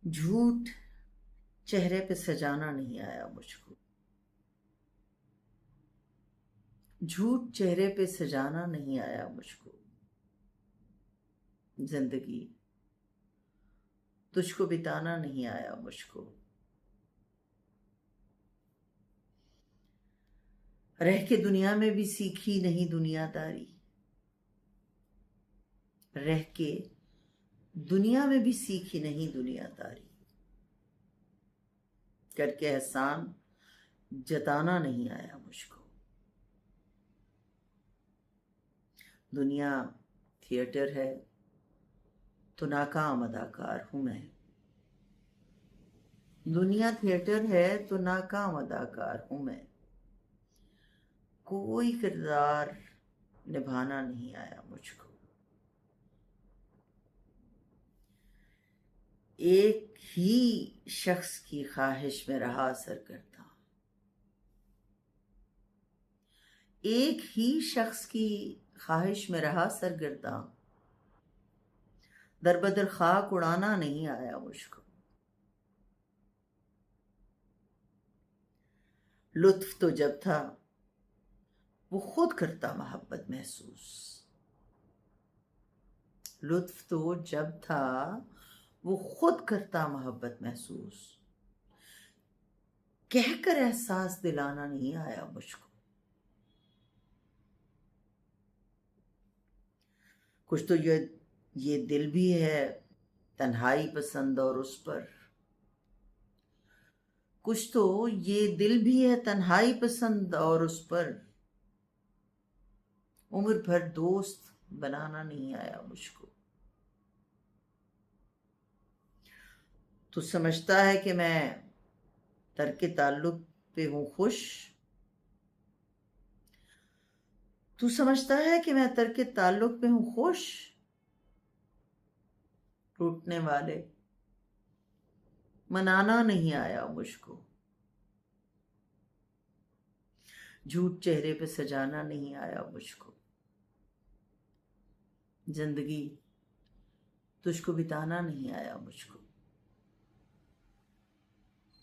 झूठ चेहरे पे सजाना नहीं आया मुझको। झूठ चेहरे पे सजाना नहीं आया मुझको। जिंदगी तुझको बिताना नहीं आया मुझको। रह के दुनिया में भी सीखी नहीं दुनियादारी। रह के दुनिया में भी सीखी नहीं दुनियादारी। करके एहसान जताना नहीं आया मुझको। दुनिया थिएटर है तो नाकाम अदाकार हूं मैं। दुनिया थिएटर है तो नाकाम अदाकार हूं मैं। कोई किरदार निभाना नहीं आया मुझको। एक ही शख्स की ख्वाहिश में रहा सरगर्दा। एक ही शख्स की ख्वाहिश में रहा सरगर्दा। दरबदर खाक उड़ाना नहीं आया मुझको। लुत्फ तो जब था वो खुद करता मोहब्बत महसूस। लुत्फ तो जब था वो खुद करता मोहब्बत महसूस। कहकर एहसास दिलाना नहीं आया मुझको। कुछ तो ये दिल भी है तन्हाई पसंद और उस पर। कुछ तो ये दिल भी है तन्हाई पसंद और उस पर। उम्र भर दोस्त बनाना नहीं आया मुझको। तू समझता है कि मैं तर्क ताल्लुक पे हूं खुश। तू समझता है कि मैं तर्क ताल्लुक पे हूं खुश। टूटने वाले मनाना नहीं आया मुझको। झूठ चेहरे पे सजाना नहीं आया मुझको। जिंदगी तुझको बिताना नहीं आया मुझको।